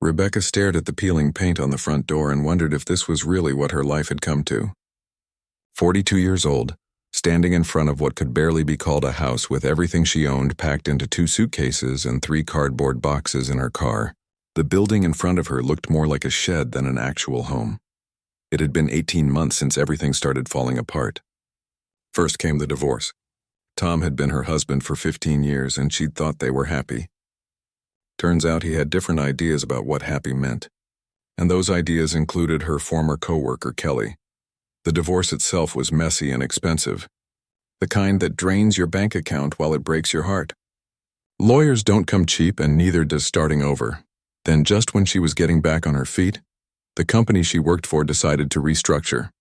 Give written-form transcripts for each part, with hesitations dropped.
Rebecca stared at the peeling paint on the front door and wondered if this was really what her life had come to. 42 years old, standing in front of what could barely be called a house with everything she owned packed into 2 suitcases and 3 cardboard boxes in her car. The building in front of her looked more like a shed than an actual home. It had been 18 months since everything started falling apart. First came the divorce. Tom had been her husband for 15 years and she'd thought they were happy. Turns out he had different ideas about what happy meant. And those ideas included her former coworker, Kelly. The divorce itself was messy and expensive. The kind that drains your bank account while it breaks your heart. Lawyers don't come cheap and neither does starting over. Then just when she was getting back on her feet, the company she worked for decided to restructure.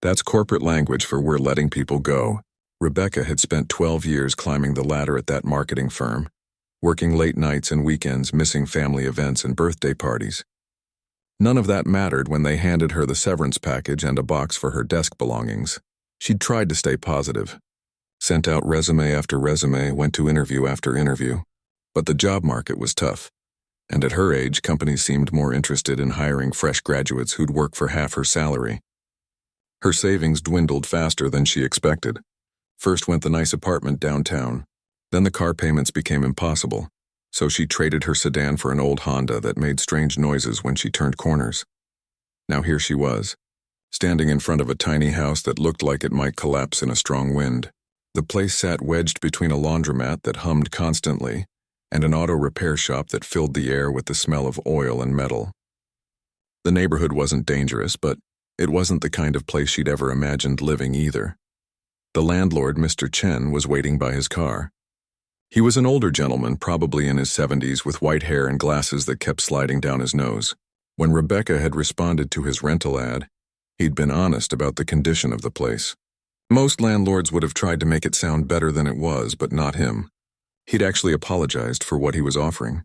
That's corporate language for we're letting people go. Rebecca had spent 12 years climbing the ladder at that marketing firm, working late nights and weekends, missing family events and birthday parties. None of that mattered when they handed her the severance package and a box for her desk belongings. She'd tried to stay positive. Sent out resume after resume, went to interview after interview. But the job market was tough. And at her age, companies seemed more interested in hiring fresh graduates who'd work for half her salary. Her savings dwindled faster than she expected. First went the nice apartment downtown. Then the car payments became impossible, so she traded her sedan for an old Honda that made strange noises when she turned corners. Now here she was, standing in front of a tiny house that looked like it might collapse in a strong wind. The place sat wedged between a laundromat that hummed constantly and an auto repair shop that filled the air with the smell of oil and metal. The neighborhood wasn't dangerous, but it wasn't the kind of place she'd ever imagined living either. The landlord, Mr. Chen, was waiting by his car. He was an older gentleman, probably in his 70s, with white hair and glasses that kept sliding down his nose. When Rebecca had responded to his rental ad, he'd been honest about the condition of the place. Most landlords would have tried to make it sound better than it was, but not him. He'd actually apologized for what he was offering.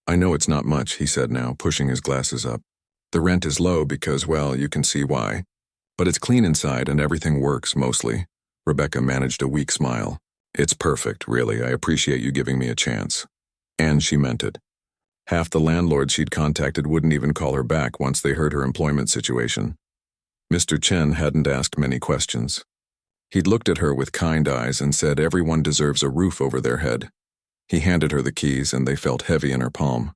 "I know it's not much," he said now, pushing his glasses up. "The rent is low because, well, you can see why. But it's clean inside and everything works, mostly." Rebecca managed a weak smile. "It's perfect, really. I appreciate you giving me a chance." And she meant it. Half the landlords she'd contacted wouldn't even call her back once they heard her employment situation. Mr. Chen hadn't asked many questions. He'd looked at her with kind eyes and said everyone deserves a roof over their head. He handed her the keys and they felt heavy in her palm.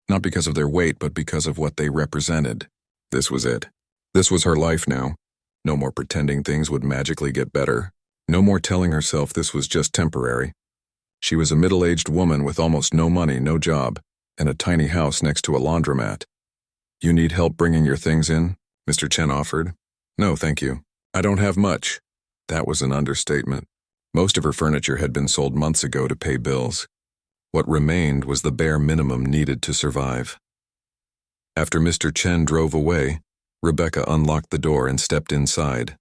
Not because of their weight, but because of what they represented. This was it. This was her life now. No more pretending things would magically get better. No more telling herself this was just temporary. She was a middle-aged woman with almost no money, no job, and a tiny house next to a laundromat. "You need help bringing your things in?" Mr. Chen offered. "No, thank you. I don't have much." That was an understatement. Most of her furniture had been sold months ago to pay bills. What remained was the bare minimum needed to survive. After Mr. Chen drove away, Rebecca unlocked the door and stepped inside.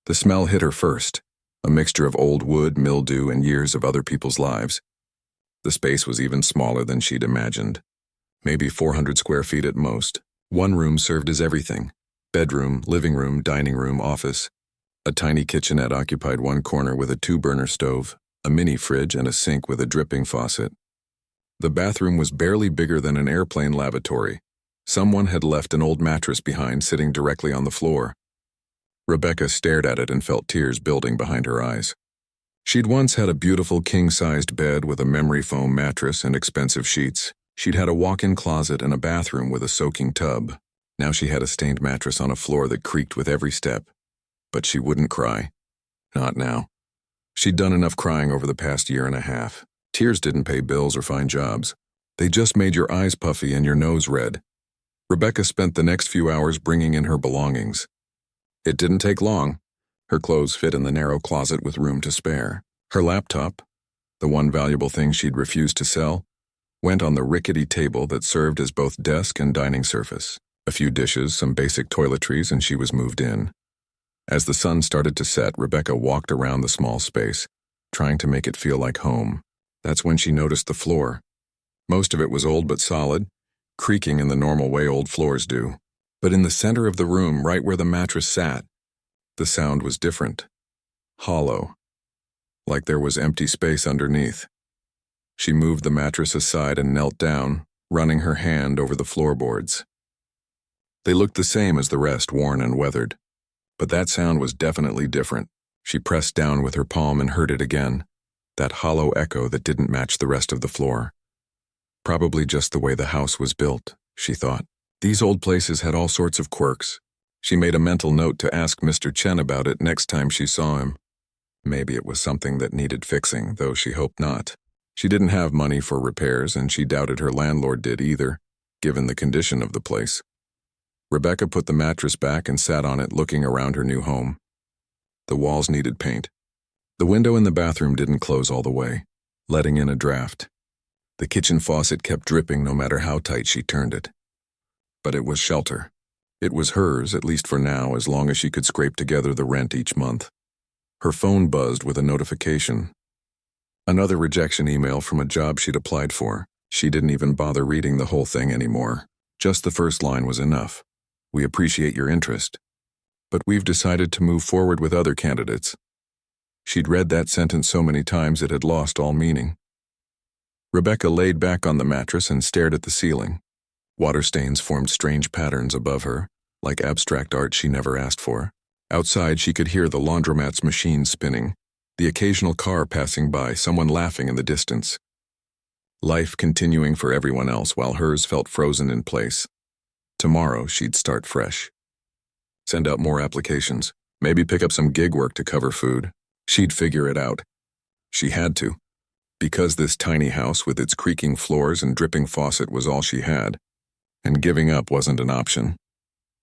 The smell hit her first, a mixture of old wood, mildew, and years of other people's lives. The space was even smaller than she'd imagined. Maybe 400 square feet at most. One room served as everything: bedroom, living room, dining room, office. A tiny kitchenette occupied one corner with a 2-burner stove, a mini fridge, and a sink with a dripping faucet. The bathroom was barely bigger than an airplane lavatory. Someone had left an old mattress behind, sitting directly on the floor. Rebecca stared at it and felt tears building behind her eyes. She'd once had a beautiful king-sized bed with a memory foam mattress and expensive sheets. She'd had a walk-in closet and a bathroom with a soaking tub. Now she had a stained mattress on a floor that creaked with every step. But she wouldn't cry. Not now. She'd done enough crying over the past year and a half. Tears didn't pay bills or find jobs. They just made your eyes puffy and your nose red. Rebecca spent the next few hours bringing in her belongings. It didn't take long. Her clothes fit in the narrow closet with room to spare. Her laptop, the one valuable thing she'd refused to sell, went on the rickety table that served as both desk and dining surface. A few dishes, some basic toiletries, and she was moved in. As the sun started to set, Rebecca walked around the small space, trying to make it feel like home. That's when she noticed the floor. Most of it was old but solid, creaking in the normal way old floors do. But in the center of the room, right where the mattress sat, the sound was different. Hollow. Like there was empty space underneath. She moved the mattress aside and knelt down, running her hand over the floorboards. They looked the same as the rest, worn and weathered. But that sound was definitely different. She pressed down with her palm and heard it again, that hollow echo that didn't match the rest of the floor. Probably just the way the house was built, she thought. These old places had all sorts of quirks. She made a mental note to ask Mr. Chen about it next time she saw him. Maybe it was something that needed fixing, though she hoped not. She didn't have money for repairs, and she doubted her landlord did either, given the condition of the place. Rebecca put the mattress back and sat on it, looking around her new home. The walls needed paint. The window in the bathroom didn't close all the way, letting in a draft. The kitchen faucet kept dripping no matter how tight she turned it. But it was shelter. It was hers, at least for now, as long as she could scrape together the rent each month. Her phone buzzed with a notification. Another rejection email from a job she'd applied for. She didn't even bother reading the whole thing anymore. Just the first line was enough. "We appreciate your interest, but we've decided to move forward with other candidates." She'd read that sentence so many times it had lost all meaning. Rebecca laid back on the mattress and stared at the ceiling. Water stains formed strange patterns above her, like abstract art she never asked for. Outside, she could hear the laundromat's machine spinning, the occasional car passing by, someone laughing in the distance. Life continuing for everyone else while hers felt frozen in place. Tomorrow, she'd start fresh. Send out more applications, maybe pick up some gig work to cover food. She'd figure it out. She had to, because this tiny house with its creaking floors and dripping faucet was all she had, and giving up wasn't an option.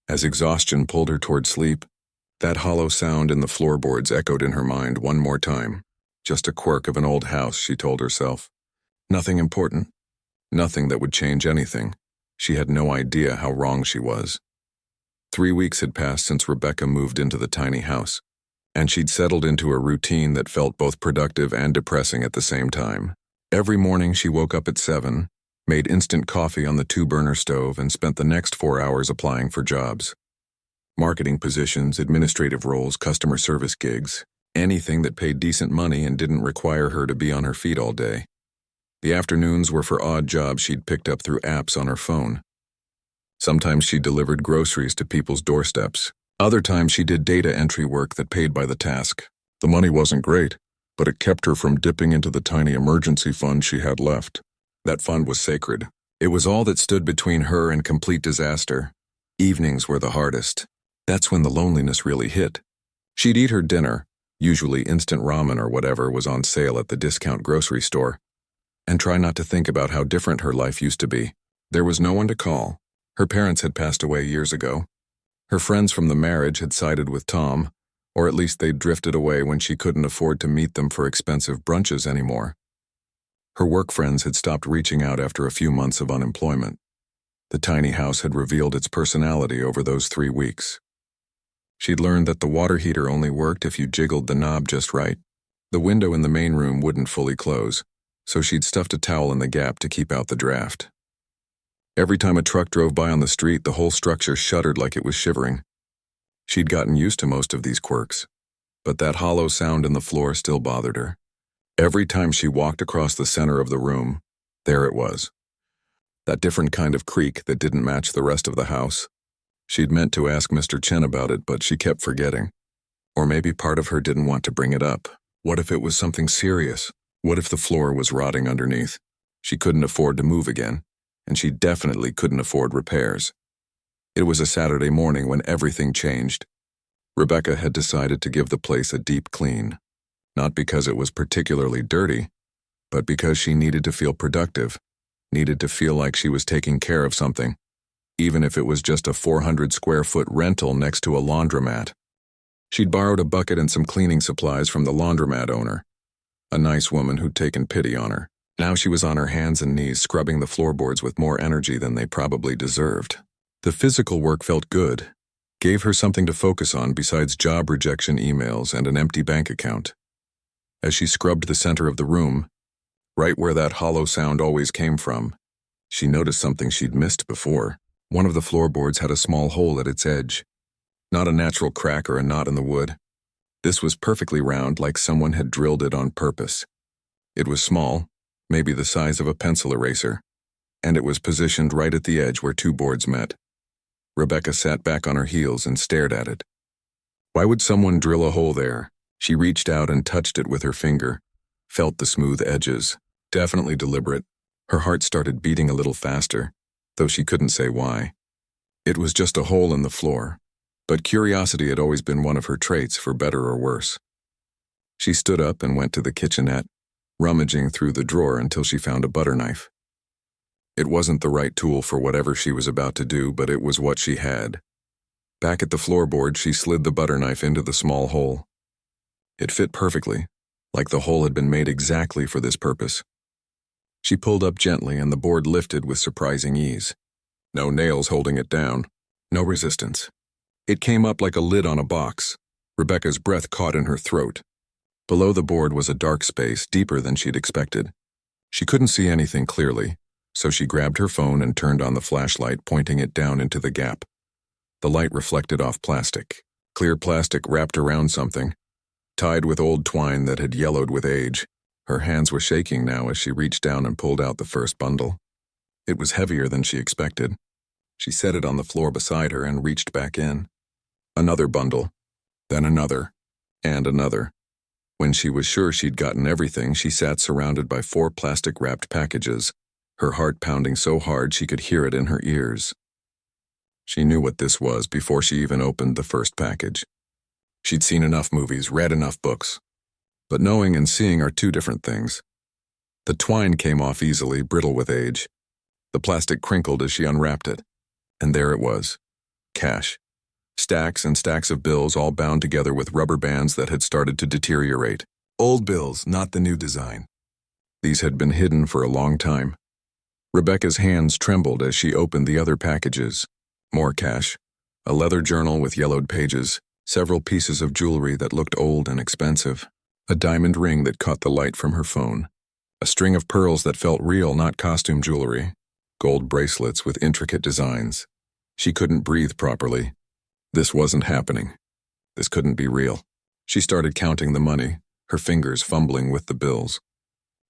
As exhaustion pulled her toward sleep, that hollow sound in the floorboards echoed in her mind one more time. Just a quirk of an old house, she told herself. Nothing important. Nothing that would change anything. She had no idea how wrong she was. 3 weeks had passed since Rebecca moved into the tiny house, and she'd settled into a routine that felt both productive and depressing at the same time. Every morning she woke up at 7, made instant coffee on the 2-burner stove, and spent the next 4 hours applying for jobs. Marketing positions, administrative roles, customer service gigs, anything that paid decent money and didn't require her to be on her feet all day. The afternoons were for odd jobs she'd picked up through apps on her phone. Sometimes she delivered groceries to people's doorsteps. Other times she did data entry work that paid by the task. The money wasn't great, but it kept her from dipping into the tiny emergency fund she had left. That fund was sacred. It was all that stood between her and complete disaster. Evenings were the hardest. That's when the loneliness really hit. She'd eat her dinner, usually instant ramen or whatever was on sale at the discount grocery store, and try not to think about how different her life used to be. There was no one to call. Her parents had passed away years ago. Her friends from the marriage had sided with Tom, or at least they'd drifted away when she couldn't afford to meet them for expensive brunches anymore. Her work friends had stopped reaching out after a few months of unemployment. The tiny house had revealed its personality over those 3 weeks. She'd learned that the water heater only worked if you jiggled the knob just right. The window in the main room wouldn't fully close, so she'd stuffed a towel in the gap to keep out the draft. Every time a truck drove by on the street, the whole structure shuddered like it was shivering. She'd gotten used to most of these quirks, but that hollow sound in the floor still bothered her. Every time she walked across the center of the room, there it was. That different kind of creak that didn't match the rest of the house. She'd meant to ask Mr. Chen about it, but she kept forgetting. Or maybe part of her didn't want to bring it up. What if it was something serious? What if the floor was rotting underneath? She couldn't afford to move again, and she definitely couldn't afford repairs. It was a Saturday morning when everything changed. Rebecca had decided to give the place a deep clean, not because it was particularly dirty, but because she needed to feel productive, needed to feel like she was taking care of something, even if it was just a 400-square-foot rental next to a laundromat. She'd borrowed a bucket and some cleaning supplies from the laundromat owner, a nice woman who'd taken pity on her. Now she was on her hands and knees scrubbing the floorboards with more energy than they probably deserved. The physical work felt good, gave her something to focus on besides job rejection emails and an empty bank account. As she scrubbed the center of the room, right where that hollow sound always came from, she noticed something she'd missed before. One of the floorboards had a small hole at its edge. Not a natural crack or a knot in the wood. This was perfectly round, like someone had drilled it on purpose. It was small, maybe the size of a pencil eraser. and it was positioned right at the edge where two boards met. Rebecca sat back on her heels and stared at it. Why would someone drill a hole there? She reached out and touched it with her finger, felt the smooth edges. Definitely deliberate. Her heart started beating a little faster, though she couldn't say why. It was just a hole in the floor, but curiosity had always been one of her traits, for better or worse. She stood up and went to the kitchenette, rummaging through the drawer until she found a butter knife. It wasn't the right tool for whatever she was about to do, but it was what she had. Back at the floorboard, she slid the butter knife into the small hole. It fit perfectly, like the hole had been made exactly for this purpose. She pulled up gently and the board lifted with surprising ease. No nails holding it down, no resistance. It came up like a lid on a box. Rebecca's breath caught in her throat. Below the board was a dark space, deeper than she'd expected. She couldn't see anything clearly, so she grabbed her phone and turned on the flashlight, pointing it down into the gap. The light reflected off plastic, clear plastic wrapped around something, tied with old twine that had yellowed with age. Her hands were shaking now as she reached down and pulled out the first bundle. It was heavier than she expected. She set it on the floor beside her and reached back in. Another bundle, then another, and another. When she was sure she'd gotten everything, she sat surrounded by 4 plastic-wrapped packages, her heart pounding so hard she could hear it in her ears. She knew what this was before she even opened the first package. She'd seen enough movies, read enough books. But knowing and seeing are two different things. The twine came off easily, brittle with age. The plastic crinkled as she unwrapped it. And there it was. Cash. Stacks and stacks of bills, all bound together with rubber bands that had started to deteriorate. Old bills, not the new design. These had been hidden for a long time. Rebecca's hands trembled as she opened the other packages. More cash. A leather journal with yellowed pages. Several pieces of jewelry that looked old and expensive. A diamond ring that caught the light from her phone. A string of pearls that felt real, not costume jewelry. Gold bracelets with intricate designs. She couldn't breathe properly. This wasn't happening. This couldn't be real. She started counting the money, her fingers fumbling with the bills.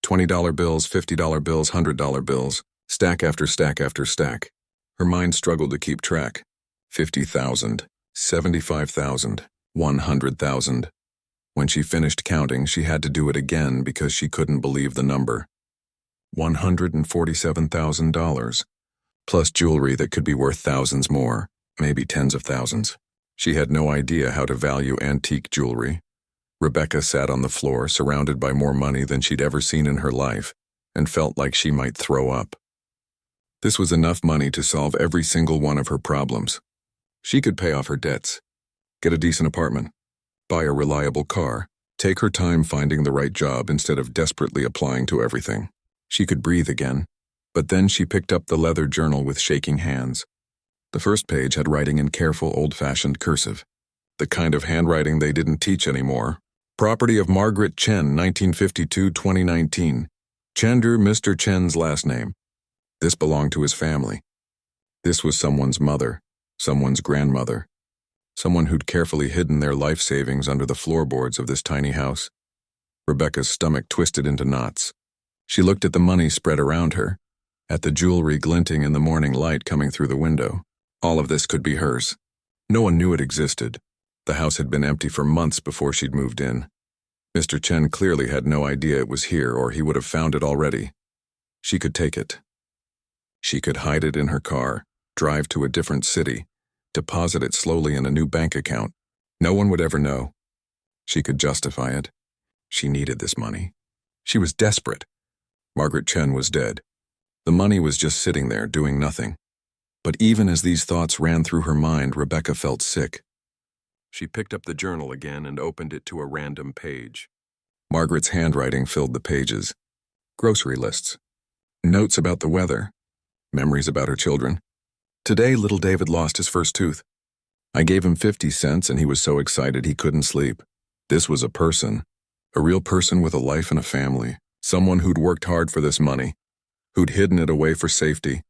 $20 bills, $50 bills, $100 bills, stack after stack after stack. Her mind struggled to keep track. 50,000, 75,000, 100,000. When she finished counting, she had to do it again because she couldn't believe the number. $147,000, plus jewelry that could be worth thousands more, maybe tens of thousands. She had no idea how to value antique jewelry. Rebecca sat on the floor, surrounded by more money than she'd ever seen in her life, and felt like she might throw up. This was enough money to solve every single one of her problems. She could pay off her debts, get a decent apartment, buy a reliable car, take her time finding the right job instead of desperately applying to everything. She could breathe again, but then she picked up the leather journal with shaking hands. The first page had writing in careful, old-fashioned cursive, the kind of handwriting they didn't teach anymore. Property of Margaret Chen, 1952-2019. Chender, Mr. Chen's last name. This belonged to his family. This was someone's mother, someone's grandmother, someone who'd carefully hidden their life savings under the floorboards of this tiny house. Rebecca's stomach twisted into knots. She looked at the money spread around her, at the jewelry glinting in the morning light coming through the window. All of this could be hers. No one knew it existed. The house had been empty for months before she'd moved in. Mr. Chen clearly had no idea it was here, or he would have found it already. She could take it. She could hide it in her car, drive to a different city, deposit it slowly in a new bank account. No one would ever know. She could justify it. She needed this money. She was desperate. Margaret Chen was dead. The money was just sitting there, doing nothing. But even as these thoughts ran through her mind, Rebecca felt sick. She picked up the journal again and opened it to a random page. Margaret's handwriting filled the pages. Grocery lists. Notes about the weather. Memories about her children. Today, little David lost his first tooth. I gave him 50 cents and he was so excited he couldn't sleep. This was a person. A real person with a life and a family. Someone who'd worked hard for this money. Who'd hidden it away for safety.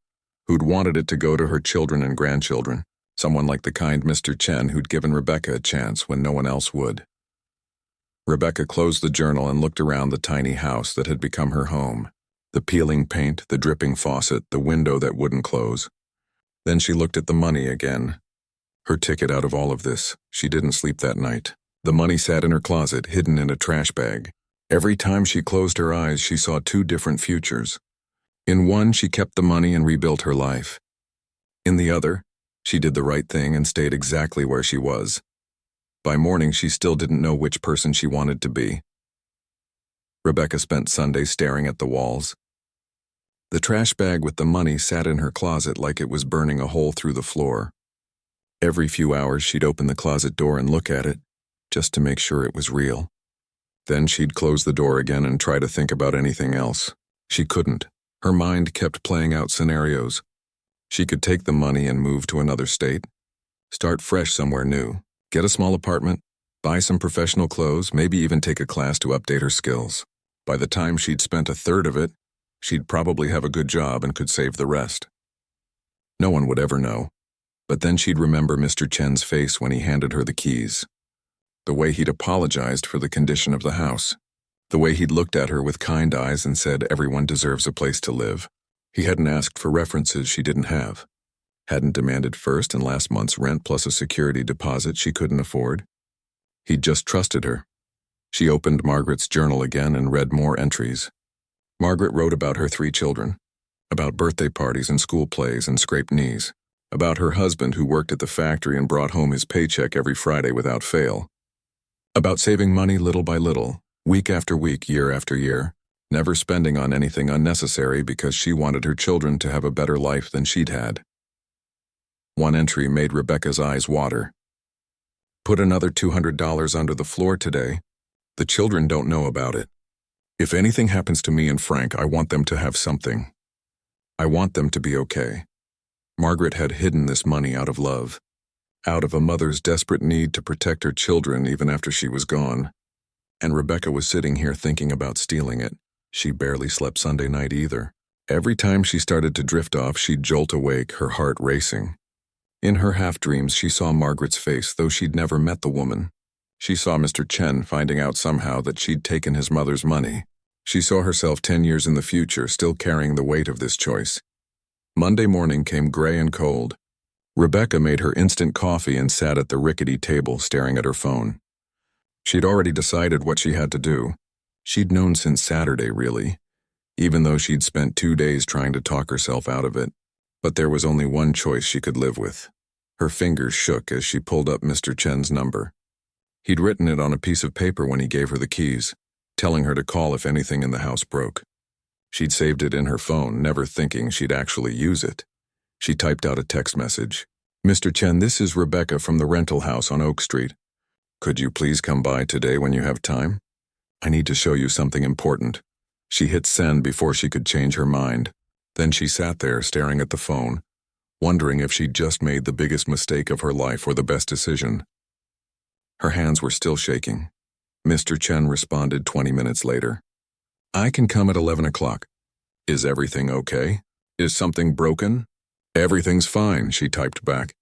Who'd wanted it to go to her children and grandchildren. Someone like the kind Mr. Chen who'd given Rebecca a chance when no one else would. Rebecca closed the journal and looked around the tiny house that had become her home. The peeling paint, the dripping faucet, the window that wouldn't close. Then she looked at the money again. Her ticket out of all of this. She didn't sleep that night. The money sat in her closet, hidden in a trash bag. Every time she closed her eyes, she saw two different futures. In one, she kept the money and rebuilt her life. In the other, she did the right thing and stayed exactly where she was. By morning, she still didn't know which person she wanted to be. Rebecca spent Sundays staring at the walls. The trash bag with the money sat in her closet like it was burning a hole through the floor. Every few hours, she'd open the closet door and look at it, just to make sure it was real. Then she'd close the door again and try to think about anything else. She couldn't. Her mind kept playing out scenarios. She could take the money and move to another state, start fresh somewhere new, get a small apartment, buy some professional clothes, maybe even take a class to update her skills. By the time she'd spent a third of it, she'd probably have a good job and could save the rest. No one would ever know. But then she'd remember Mr. Chen's face when he handed her the keys. The way he'd apologized for the condition of the house. The way he'd looked at her with kind eyes and said everyone deserves a place to live. He hadn't asked for references she didn't have. Hadn't demanded first and last month's rent plus a security deposit she couldn't afford. He'd just trusted her. She opened Margaret's journal again and read more entries. Margaret wrote about her 3 children, about birthday parties and school plays and scraped knees, about her husband who worked at the factory and brought home his paycheck every Friday without fail, about saving money little by little, week after week, year after year, never spending on anything unnecessary because she wanted her children to have a better life than she'd had. One entry made Rebecca's eyes water. Put another $200 under the floor today. The children don't know about it. If anything happens to me and Frank, I want them to have something. I want them to be okay. Margaret had hidden this money out of love, out of a mother's desperate need to protect her children even after she was gone. And Rebecca was sitting here thinking about stealing it. She barely slept Sunday night either. Every time she started to drift off, she'd jolt awake, her heart racing. In her half-dreams, she saw Margaret's face, though she'd never met the woman. She saw Mr. Chen finding out somehow that she'd taken his mother's money. She saw herself 10 years in the future, still carrying the weight of this choice. Monday morning came gray and cold. Rebecca made her instant coffee and sat at the rickety table staring at her phone. She'd already decided what she had to do. She'd known since Saturday, really, even though she'd spent 2 days trying to talk herself out of it. But there was only one choice she could live with. Her fingers shook as she pulled up Mr. Chen's number. He'd written it on a piece of paper when he gave her the keys, telling her to call if anything in the house broke. She'd saved it in her phone, never thinking she'd actually use it. She typed out a text message. Mr. Chen, this is Rebecca from the rental house on Oak Street. Could you please come by today when you have time? I need to show you something important. She hit send before she could change her mind. Then she sat there staring at the phone, wondering if she'd just made the biggest mistake of her life or the best decision. Her hands were still shaking. Mr. Chen responded 20 minutes later. I can come at 11 o'clock. Is everything okay? Is something broken? Everything's fine, she typed back.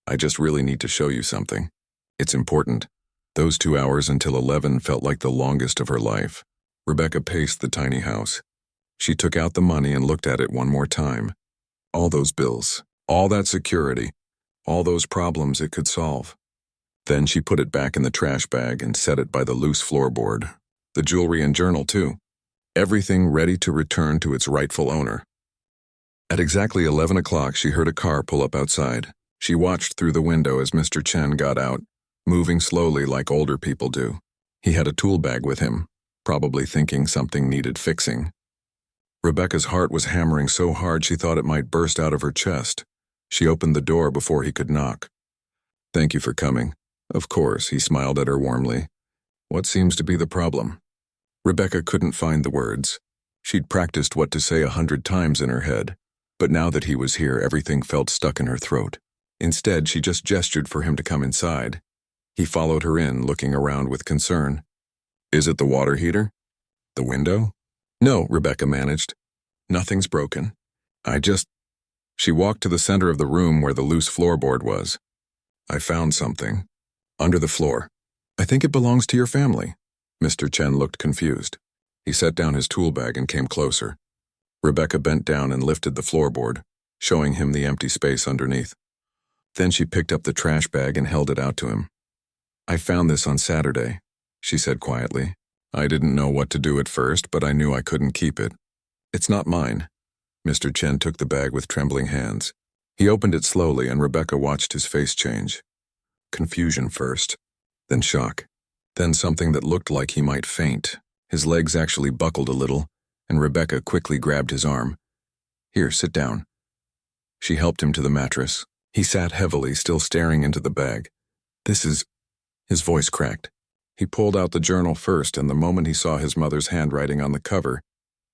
I just really need to show you something. It's important. Those 2 hours until 11 felt like the longest of her life. Rebecca paced the tiny house. She took out the money and looked at it one more time. All those bills, all that security, all those problems it could solve. Then she put it back in the trash bag and set it by the loose floorboard. The jewelry and journal, too. Everything ready to return to its rightful owner. At exactly 11 o'clock, she heard a car pull up outside. She watched through the window as Mr. Chen got out, moving slowly like older people do. He had a tool bag with him, probably thinking something needed fixing. Rebecca's heart was hammering so hard she thought it might burst out of her chest. She opened the door before he could knock. Thank you for coming. Of course, he smiled at her warmly. What seems to be the problem? Rebecca couldn't find the words. She'd practiced what to say 100 times in her head, but now that he was here, everything felt stuck in her throat. Instead, she just gestured for him to come inside. He followed her in, looking around with concern. Is it the water heater? The window? No, Rebecca managed. Nothing's broken. She walked to the center of the room where the loose floorboard was. I found something. Under the floor. I think it belongs to your family. Mr. Chen looked confused. He set down his tool bag and came closer. Rebecca bent down and lifted the floorboard, showing him the empty space underneath. Then she picked up the trash bag and held it out to him. "I found this on Saturday," she said quietly. "I didn't know what to do at first, but I knew I couldn't keep it." "It's not mine." Mr. Chen took the bag with trembling hands. He opened it slowly, and Rebecca watched his face change. Confusion first, then shock, then something that looked like he might faint. His legs actually buckled a little, and Rebecca quickly grabbed his arm. "Here, sit down." She helped him to the mattress. He sat heavily, still staring into the bag. "This is—" His voice cracked. He pulled out the journal first, and the moment he saw his mother's handwriting on the cover,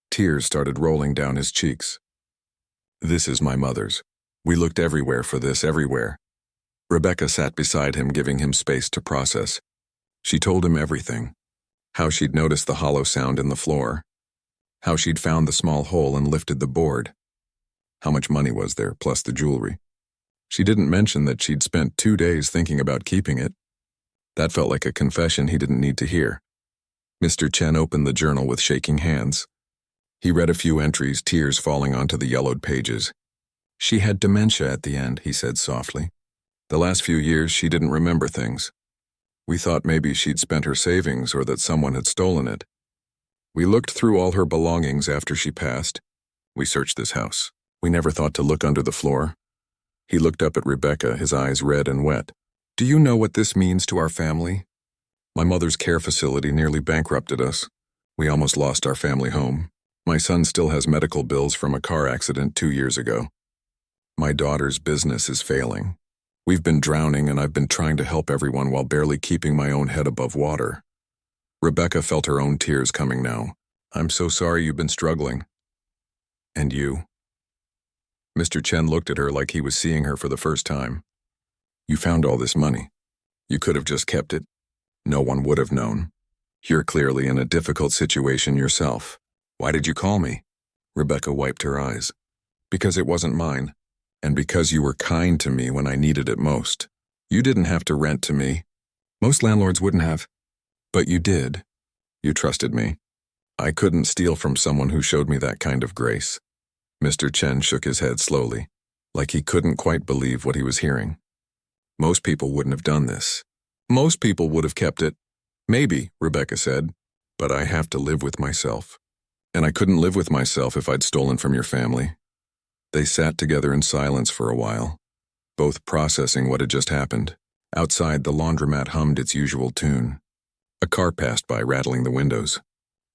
tears started rolling down his cheeks. "This is my mother's. We looked everywhere for this, everywhere." Rebecca sat beside him, giving him space to process. She told him everything. How she'd noticed the hollow sound in the floor. How she'd found the small hole and lifted the board. How much money was there, plus the jewelry. She didn't mention that she'd spent 2 days thinking about keeping it. That felt like a confession he didn't need to hear. Mr. Chen opened the journal with shaking hands. He read a few entries, tears falling onto the yellowed pages. "She had dementia at the end," he said softly. "The last few years she didn't remember things. We thought maybe she'd spent her savings or that someone had stolen it. We looked through all her belongings after she passed. We searched this house. We never thought to look under the floor." He looked up at Rebecca, his eyes red and wet. "Do you know what this means to our family? My mother's care facility nearly bankrupted us. We almost lost our family home. My son still has medical bills from a car accident 2 years ago. My daughter's business is failing. We've been drowning, and I've been trying to help everyone while barely keeping my own head above water." Rebecca felt her own tears coming now. "I'm so sorry you've been struggling." "And you?" Mr. Chen looked at her like he was seeing her for the first time. "You found all this money. You could have just kept it. No one would have known. You're clearly in a difficult situation yourself. Why did you call me?" Rebecca wiped her eyes. "Because it wasn't mine. And because you were kind to me when I needed it most. You didn't have to rent to me. Most landlords wouldn't have. But you did. You trusted me. I couldn't steal from someone who showed me that kind of grace." Mr. Chen shook his head slowly, like he couldn't quite believe what he was hearing. "Most people wouldn't have done this. Most people would have kept it." "Maybe," Rebecca said, "but I have to live with myself. And I couldn't live with myself if I'd stolen from your family." They sat together in silence for a while, both processing what had just happened. Outside, the laundromat hummed its usual tune. A car passed by, rattling the windows.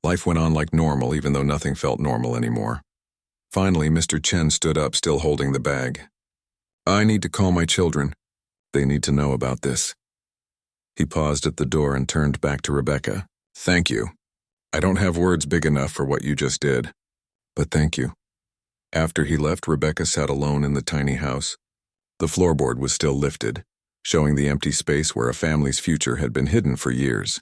Life went on like normal, even though nothing felt normal anymore. Finally, Mr. Chen stood up, still holding the bag. "I need to call my children. They need to know about this." He paused at the door and turned back to Rebecca. "Thank you. I don't have words big enough for what you just did, but thank you." After he left, Rebecca sat alone in the tiny house. The floorboard was still lifted, showing the empty space where a family's future had been hidden for years.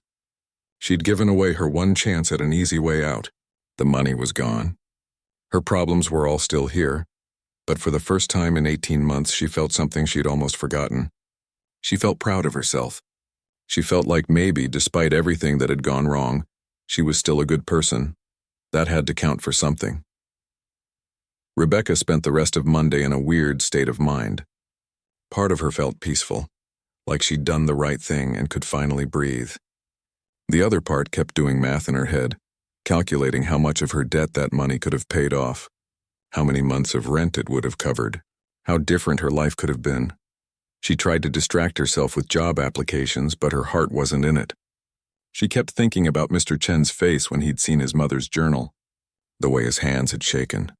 She'd given away her one chance at an easy way out. The money was gone. Her problems were all still here, but for the first time in 18 months she felt something she'd almost forgotten. She felt proud of herself. She felt like maybe, despite everything that had gone wrong, she was still a good person. That had to count for something. Rebecca spent the rest of Monday in a weird state of mind. Part of her felt peaceful, like she'd done the right thing and could finally breathe. The other part kept doing math in her head, calculating how much of her debt that money could have paid off, how many months of rent it would have covered, how different her life could have been. She tried to distract herself with job applications, but her heart wasn't in it. She kept thinking about Mr. Chen's face when he'd seen his mother's journal, the way his hands had shaken,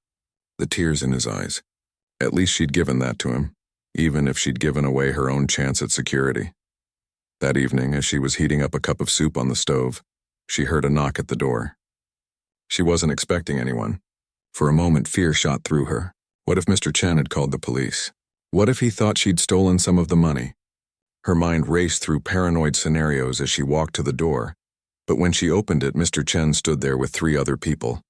the tears in his eyes. At least she'd given that to him, even if she'd given away her own chance at security. That evening, as she was heating up a cup of soup on the stove, she heard a knock at the door. She wasn't expecting anyone. For a moment, fear shot through her. What if Mr. Chen had called the police? What if he thought she'd stolen some of the money? Her mind raced through paranoid scenarios as she walked to the door, but when she opened it, Mr. Chen stood there with 3 other people.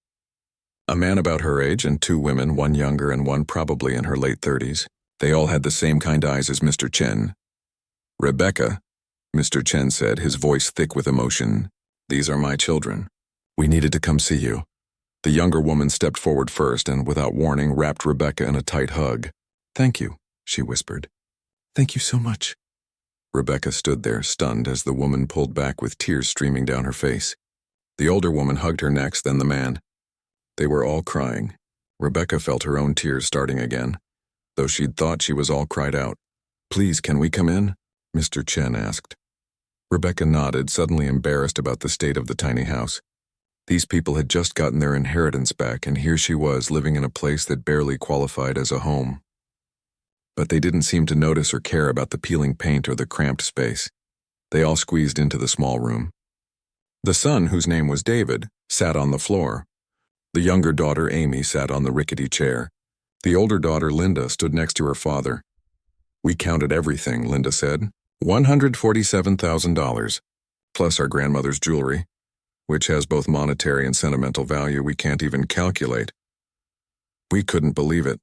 A man about her age and 2 women, one younger and one probably in her late 30s. They all had the same kind eyes as Mr. Chen. "Rebecca," Mr. Chen said, his voice thick with emotion, "these are my children. We needed to come see you. The younger woman stepped forward first and, without warning, wrapped Rebecca in a tight hug. "Thank you," she whispered. "Thank you so much." Rebecca stood there, stunned, as the woman pulled back with tears streaming down her face. The older woman hugged her next, then the man. They were all crying. Rebecca felt her own tears starting again, though she'd thought she was all cried out. "Please, can we come in?" Mr. Chen asked. Rebecca nodded, suddenly embarrassed about the state of the tiny house. These people had just gotten their inheritance back, and here she was living in a place that barely qualified as a home. But they didn't seem to notice or care about the peeling paint or the cramped space. They all squeezed into the small room. The son, whose name was David, sat on the floor. The younger daughter, Amy, sat on the rickety chair. The older daughter, Linda, stood next to her father. "We counted everything," Linda said. $147,000, plus our grandmother's jewelry, which has both monetary and sentimental value we can't even calculate. "We couldn't believe it,"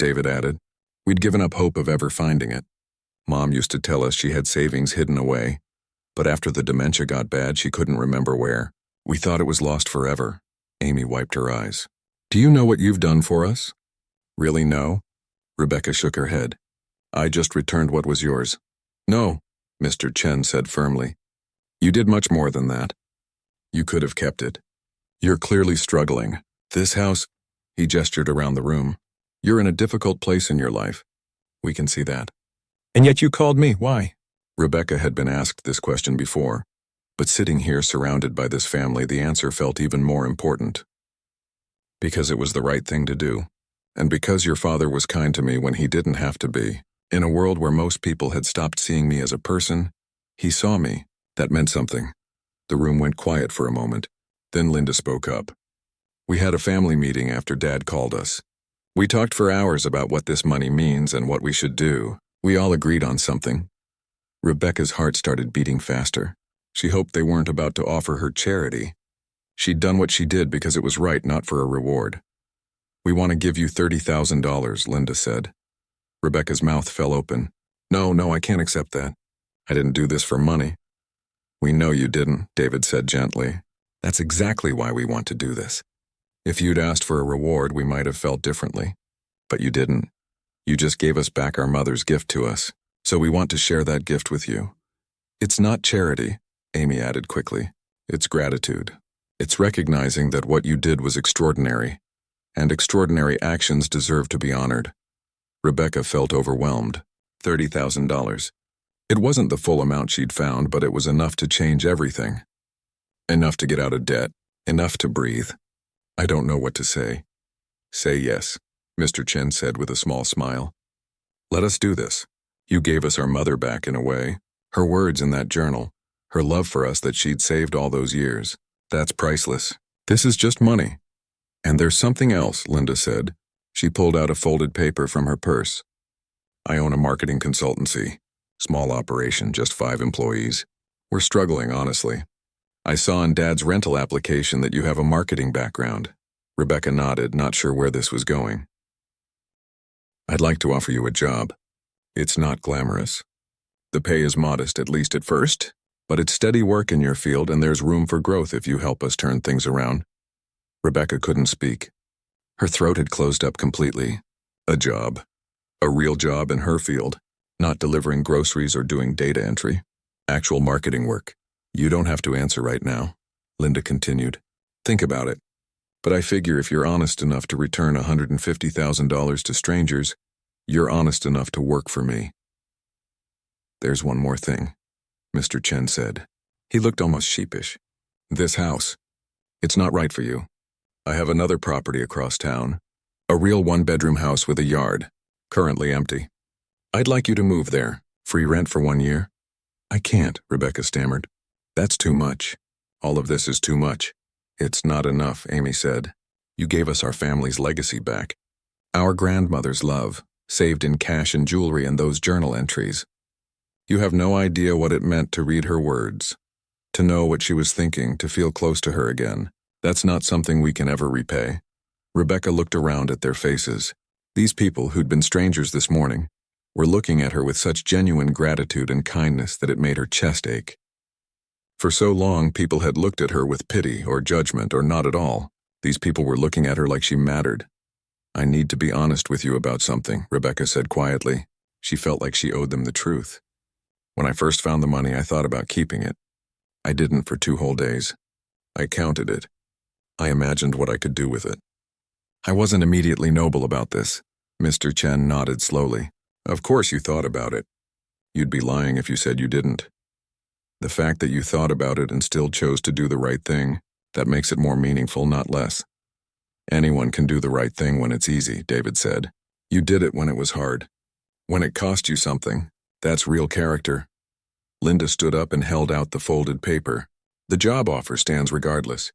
David added. "We'd given up hope of ever finding it. Mom used to tell us she had savings hidden away, but after the dementia got bad, she couldn't remember where. We thought it was lost forever." Amy wiped her eyes. "Do you know what you've done for us?" "Really, no?" Rebecca shook her head. "I just returned what was yours." "No," Mr. Chen said firmly. "You did much more than that. You could have kept it. You're clearly struggling. This house," he gestured around the room, "you're in a difficult place in your life. We can see that. And yet you called me. Why?" Rebecca had been asked this question before, but sitting here surrounded by this family, the answer felt even more important. "Because it was the right thing to do. And because your father was kind to me when he didn't have to be. In a world where most people had stopped seeing me as a person, he saw me. That meant something." The room went quiet for a moment. Then Linda spoke up. "We had a family meeting after Dad called us. We talked for hours about what this money means and what we should do. We all agreed on something." Rebecca's heart started beating faster. She hoped they weren't about to offer her charity. She'd done what she did because it was right, not for a reward. "We want to give you $30,000, Linda said. Rebecca's mouth fell open. No, I can't accept that. I didn't do this for money." "We know you didn't," David said gently. "That's exactly why we want to do this. If you'd asked for a reward, we might have felt differently. But you didn't. You just gave us back our mother's gift to us, so we want to share that gift with you. It's not charity," Amy added quickly. "It's gratitude. It's recognizing that what you did was extraordinary, and extraordinary actions deserve to be honored." Rebecca felt overwhelmed. $30,000. It wasn't the full amount she'd found, but it was enough to change everything. Enough to get out of debt. Enough to breathe. "I don't know what to say." "Say yes," Mr. Chen said with a small smile. "Let us do this. You gave us our mother back in a way. Her words in that journal. Her love for us that she'd saved all those years. That's priceless. This is just money." "And there's something else," Linda said. She pulled out a folded paper from her purse. "I own a marketing consultancy. Small operation, just 5 employees. We're struggling, honestly. I saw in Dad's rental application that you have a marketing background." Rebecca nodded, not sure where this was going. "I'd like to offer you a job. It's not glamorous. The pay is modest, at least at first, but it's steady work in your field and there's room for growth if you help us turn things around." Rebecca couldn't speak. Her throat had closed up completely. A job. A real job in her field. Not delivering groceries or doing data entry. Actual marketing work. "You don't have to answer right now," Linda continued. "Think about it. But I figure if you're honest enough to return $150,000 to strangers, you're honest enough to work for me." "There's one more thing," Mr. Chen said. He looked almost sheepish. "This house. It's not right for you. I have another property across town. A real 1-bedroom house with a yard. Currently empty. I'd like you to move there. Free rent for 1 year." "I can't," Rebecca stammered. "That's too much. All of this is too much." "It's not enough," Amy said. "You gave us our family's legacy back. Our grandmother's love, saved in cash and jewelry and those journal entries. You have no idea what it meant to read her words, to know what she was thinking, to feel close to her again. That's not something we can ever repay." Rebecca looked around at their faces. These people, who'd been strangers this morning, were looking at her with such genuine gratitude and kindness that it made her chest ache. For so long, people had looked at her with pity or judgment or not at all. These people were looking at her like she mattered. "I need to be honest with you about something," Rebecca said quietly. She felt like she owed them the truth. "When I first found the money, I thought about keeping it. I didn't for 2 whole days. I counted it. I imagined what I could do with it. I wasn't immediately noble about this." Mr. Chen nodded slowly. "Of course you thought about it. You'd be lying if you said you didn't. The fact that you thought about it and still chose to do the right thing, that makes it more meaningful, not less." "Anyone can do the right thing when it's easy," David said. "You did it when it was hard. When it cost you something, that's real character." Linda stood up and held out the folded paper. "The job offer stands regardless.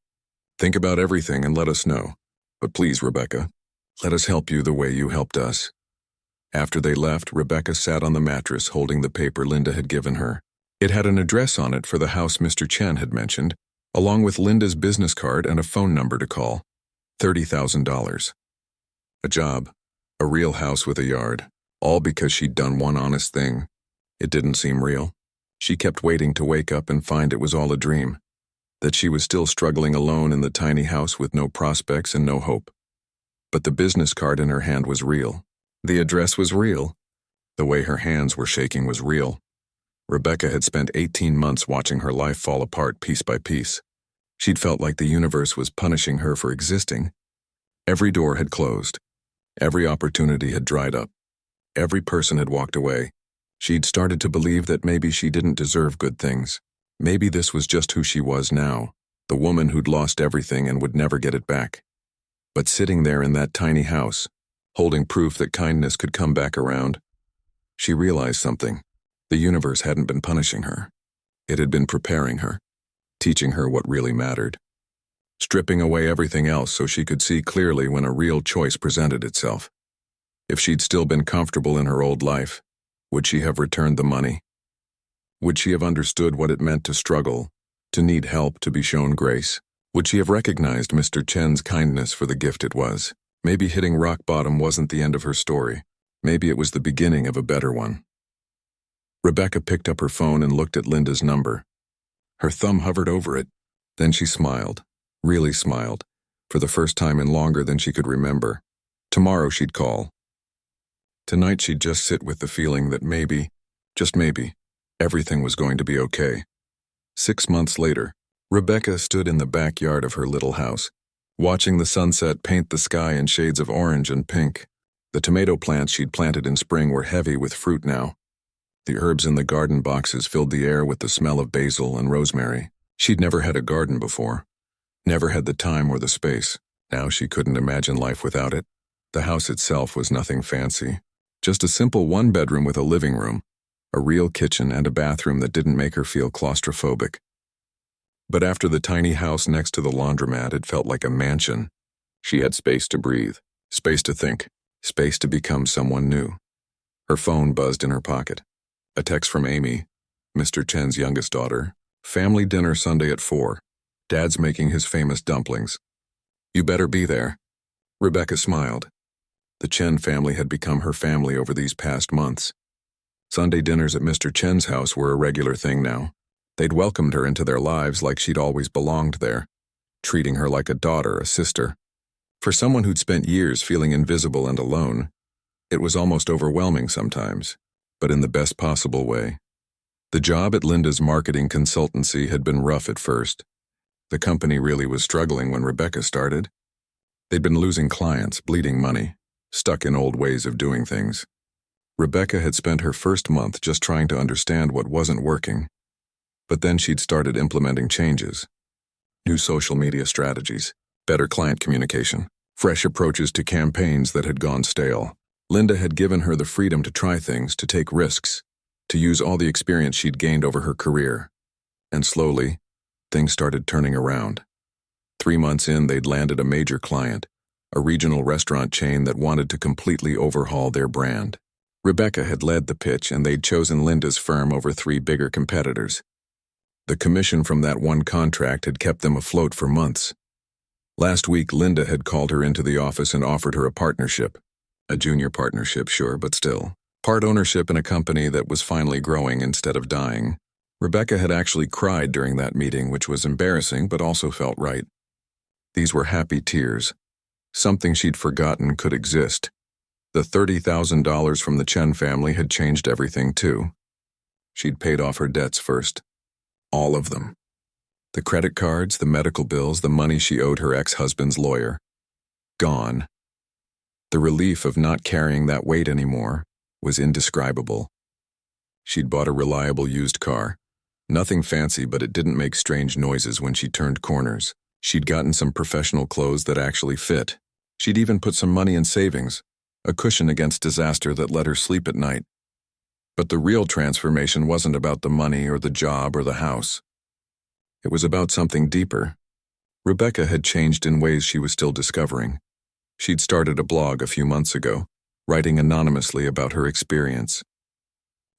Think about everything and let us know. But please, Rebecca, let us help you the way you helped us." After they left, Rebecca sat on the mattress holding the paper Linda had given her. It had an address on it for the house Mr. Chen had mentioned, along with Linda's business card and a phone number to call. $30,000. A job, a real house with a yard, all because she'd done one honest thing. It didn't seem real. She kept waiting to wake up and find it was all a dream, that she was still struggling alone in the tiny house with no prospects and no hope. But the business card in her hand was real. The address was real. The way her hands were shaking was real. Rebecca had spent 18 months watching her life fall apart piece by piece. She'd felt like the universe was punishing her for existing. Every door had closed. Every opportunity had dried up. Every person had walked away. She'd started to believe that maybe she didn't deserve good things. Maybe this was just who she was now, the woman who'd lost everything and would never get it back. But sitting there in that tiny house, holding proof that kindness could come back around, she realized something. The universe hadn't been punishing her. It had been preparing her, teaching her what really mattered, stripping away everything else so she could see clearly when a real choice presented itself. If she'd still been comfortable in her old life, would she have returned the money? Would she have understood what it meant to struggle, to need help, to be shown grace? Would she have recognized Mr. Chen's kindness for the gift it was? Maybe hitting rock bottom wasn't the end of her story. Maybe it was the beginning of a better one. Rebecca picked up her phone and looked at Linda's number. Her thumb hovered over it. Then she smiled, really smiled, for the first time in longer than she could remember. Tomorrow she'd call. Tonight she'd just sit with the feeling that maybe, just maybe, everything was going to be okay. 6 months later, Rebecca stood in the backyard of her little house, watching the sunset paint the sky in shades of orange and pink. The tomato plants she'd planted in spring were heavy with fruit now. The herbs in the garden boxes filled the air with the smell of basil and rosemary. She'd never had a garden before, never had the time or the space. Now she couldn't imagine life without it. The house itself was nothing fancy, just a simple 1-bedroom with a living room, a real kitchen and a bathroom that didn't make her feel claustrophobic. But after the tiny house next to the laundromat, it felt like a mansion. She had space to breathe, space to think, space to become someone new. Her phone buzzed in her pocket. A text from Amy, Mr. Chen's youngest daughter. "Family dinner Sunday at 4. Dad's making his famous dumplings. You better be there." Rebecca smiled. The Chen family had become her family over these past months. Sunday dinners at Mr. Chen's house were a regular thing now. They'd welcomed her into their lives like she'd always belonged there, treating her like a daughter, a sister. For someone who'd spent years feeling invisible and alone, it was almost overwhelming sometimes, but in the best possible way. The job at Linda's marketing consultancy had been rough at first. The company really was struggling when Rebecca started. They'd been losing clients, bleeding money, stuck in old ways of doing things. Rebecca had spent her first month just trying to understand what wasn't working. But then she'd started implementing changes. New social media strategies, better client communication, fresh approaches to campaigns that had gone stale. Linda had given her the freedom to try things, to take risks, to use all the experience she'd gained over her career. And slowly, things started turning around. 3 months in, they'd landed a major client, a regional restaurant chain that wanted to completely overhaul their brand. Rebecca had led the pitch, and they'd chosen Linda's firm over 3 bigger competitors. The commission from that one contract had kept them afloat for months. Last week, Linda had called her into the office and offered her a partnership. A junior partnership, sure, but still. Part ownership in a company that was finally growing instead of dying. Rebecca had actually cried during that meeting, which was embarrassing but also felt right. These were happy tears. Something she'd forgotten could exist. The $30,000 from the Chen family had changed everything too. She'd paid off her debts first. All of them. The credit cards, the medical bills, the money she owed her ex-husband's lawyer. Gone. The relief of not carrying that weight anymore was indescribable. She'd bought a reliable used car. Nothing fancy, but it didn't make strange noises when she turned corners. She'd gotten some professional clothes that actually fit. She'd even put some money in savings, a cushion against disaster that let her sleep at night. But the real transformation wasn't about the money or the job or the house. It was about something deeper. Rebecca had changed in ways she was still discovering. She'd started a blog a few months ago, writing anonymously about her experience.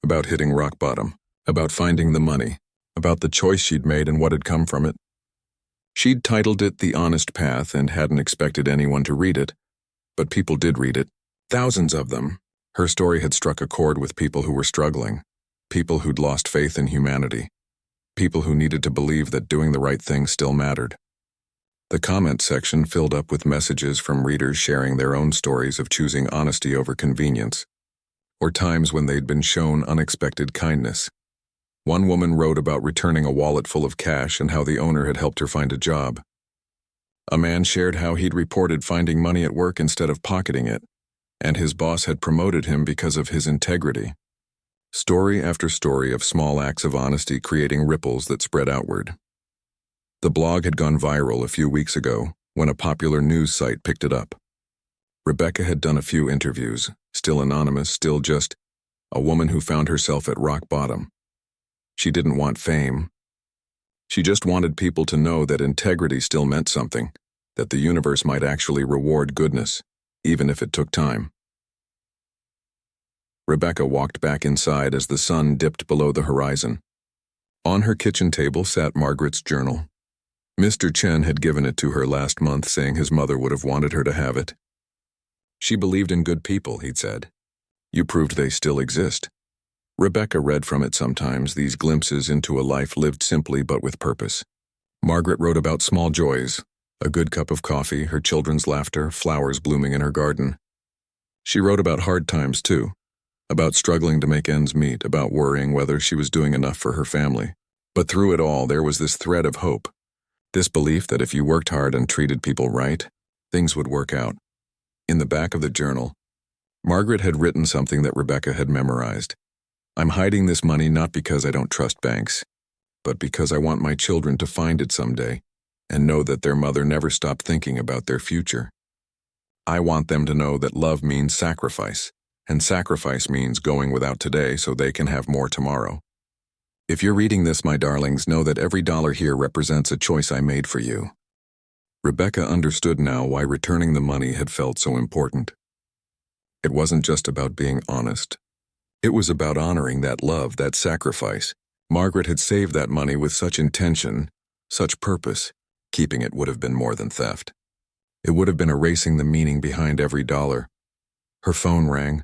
About hitting rock bottom, about finding the money, about the choice she'd made and what had come from it. She'd titled it The Honest Path and hadn't expected anyone to read it, but people did read it. Thousands of them. Her story had struck a chord with people who were struggling, people who'd lost faith in humanity, people who needed to believe that doing the right thing still mattered. The comment section filled up with messages from readers sharing their own stories of choosing honesty over convenience, or times when they'd been shown unexpected kindness. One woman wrote about returning a wallet full of cash and how the owner had helped her find a job. A man shared how he'd reported finding money at work instead of pocketing it, and his boss had promoted him because of his integrity. Story after story of small acts of honesty creating ripples that spread outward. The blog had gone viral a few weeks ago when a popular news site picked it up. Rebecca had done a few interviews, still anonymous, still just a woman who found herself at rock bottom. She didn't want fame. She just wanted people to know that integrity still meant something, that the universe might actually reward goodness, even if it took time. Rebecca walked back inside as the sun dipped below the horizon. On her kitchen table sat Margaret's journal. Mr. Chen had given it to her last month, saying his mother would have wanted her to have it. She believed in good people, he'd said. You proved they still exist. Rebecca read from it sometimes, these glimpses into a life lived simply but with purpose. Margaret wrote about small joys, a good cup of coffee, her children's laughter, flowers blooming in her garden. She wrote about hard times too, about struggling to make ends meet, about worrying whether she was doing enough for her family. But through it all, there was this thread of hope, this belief that if you worked hard and treated people right, things would work out. In the back of the journal, Margaret had written something that Rebecca had memorized. I'm hiding this money not because I don't trust banks, but because I want my children to find it someday and know that their mother never stopped thinking about their future. I want them to know that love means sacrifice, and sacrifice means going without today so they can have more tomorrow. If you're reading this, my darlings, know that every dollar here represents a choice I made for you. Rebecca understood now why returning the money had felt so important. It wasn't just about being honest. It was about honoring that love, that sacrifice. Margaret had saved that money with such intention, such purpose. Keeping it would have been more than theft. It would have been erasing the meaning behind every dollar. Her phone rang.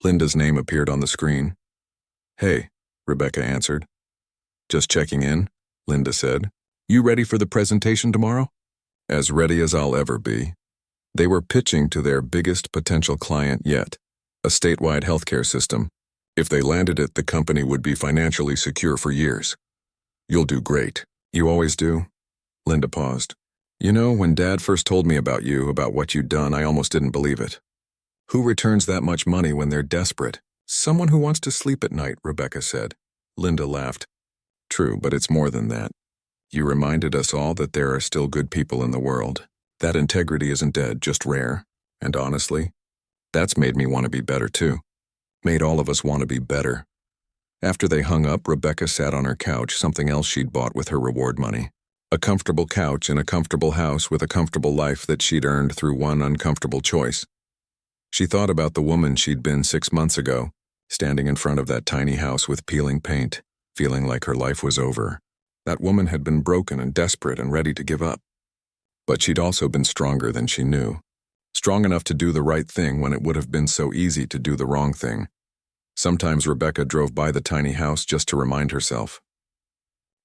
Linda's name appeared on the screen. Hey, Rebecca answered. Just checking in, Linda said. You ready for the presentation tomorrow? As ready as I'll ever be. They were pitching to their biggest potential client yet, a statewide healthcare system. If they landed it, the company would be financially secure for years. You'll do great. You always do? Linda paused. You know, when Dad first told me about you, about what you'd done, I almost didn't believe it. Who returns that much money when they're desperate? Someone who wants to sleep at night, Rebecca said. Linda laughed. True, but it's more than that. You reminded us all that there are still good people in the world. That integrity isn't dead, just rare. And honestly, that's made me want to be better too. Made all of us want to be better. After they hung up, Rebecca sat on her couch, something else she'd bought with her reward money. A comfortable couch in a comfortable house with a comfortable life that she'd earned through one uncomfortable choice. She thought about the woman she'd been 6 months ago, standing in front of that tiny house with peeling paint, feeling like her life was over. That woman had been broken and desperate and ready to give up. But she'd also been stronger than she knew. Strong enough to do the right thing when it would have been so easy to do the wrong thing. Sometimes Rebecca drove by the tiny house just to remind herself.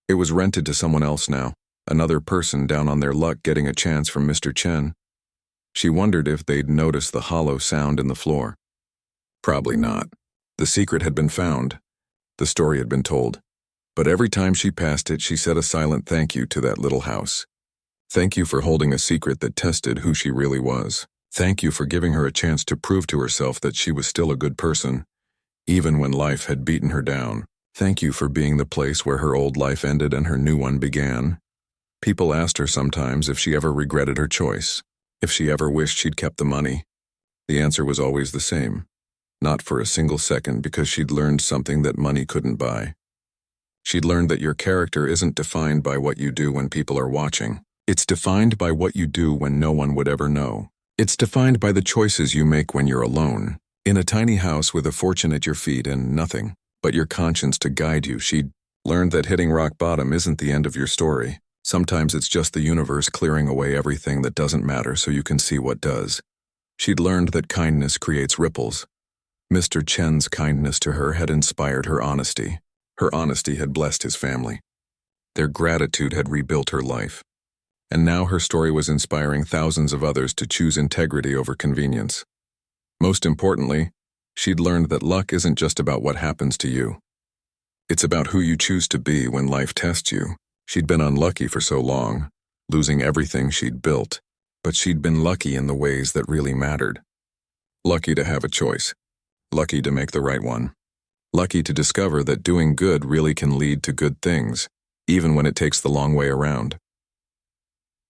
It was rented to someone else now. another person down on their luck getting a chance from Mr. Chen. She wondered if they'd notice the hollow sound in the floor. Probably not. The secret had been found. The story had been told. But every time she passed it, she said a silent thank you to that little house. Thank you for holding a secret that tested who she really was. Thank you for giving her a chance to prove to herself that she was still a good person, even when life had beaten her down. Thank you for being the place where her old life ended and her new one began. People asked her sometimes if she ever regretted her choice, if she ever wished she'd kept the money. The answer was always the same. Not for a single second, because she'd learned something that money couldn't buy. She'd learned that your character isn't defined by what you do when people are watching. It's defined by what you do when no one would ever know. It's defined by the choices you make when you're alone, in a tiny house with a fortune at your feet and nothing but your conscience to guide you. She'd learned that hitting rock bottom isn't the end of your story. Sometimes it's just the universe clearing away everything that doesn't matter so you can see what does. She'd learned that kindness creates ripples. Mr. Chen's kindness to her had inspired her honesty. Her honesty had blessed his family. Their gratitude had rebuilt her life. And now her story was inspiring thousands of others to choose integrity over convenience. Most importantly, she'd learned that luck isn't just about what happens to you. It's about who you choose to be when life tests you. She'd been unlucky for so long, losing everything she'd built, but she'd been lucky in the ways that really mattered. Lucky to have a choice. Lucky to make the right one. Lucky to discover that doing good really can lead to good things, even when it takes the long way around.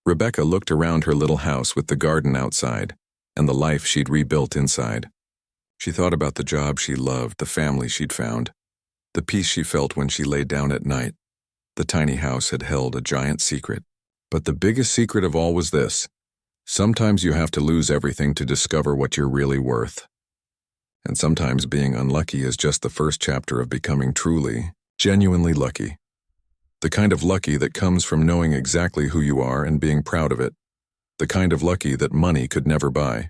Rebecca looked around her little house with the garden outside and the life she'd rebuilt inside. She thought about the job she loved, the family she'd found, the peace she felt when she lay down at night. The tiny house had held a giant secret. But the biggest secret of all was this: sometimes you have to lose everything to discover what you're really worth. And sometimes being unlucky is just the first chapter of becoming truly, genuinely lucky. The kind of lucky that comes from knowing exactly who you are and being proud of it. The kind of lucky that money could never buy.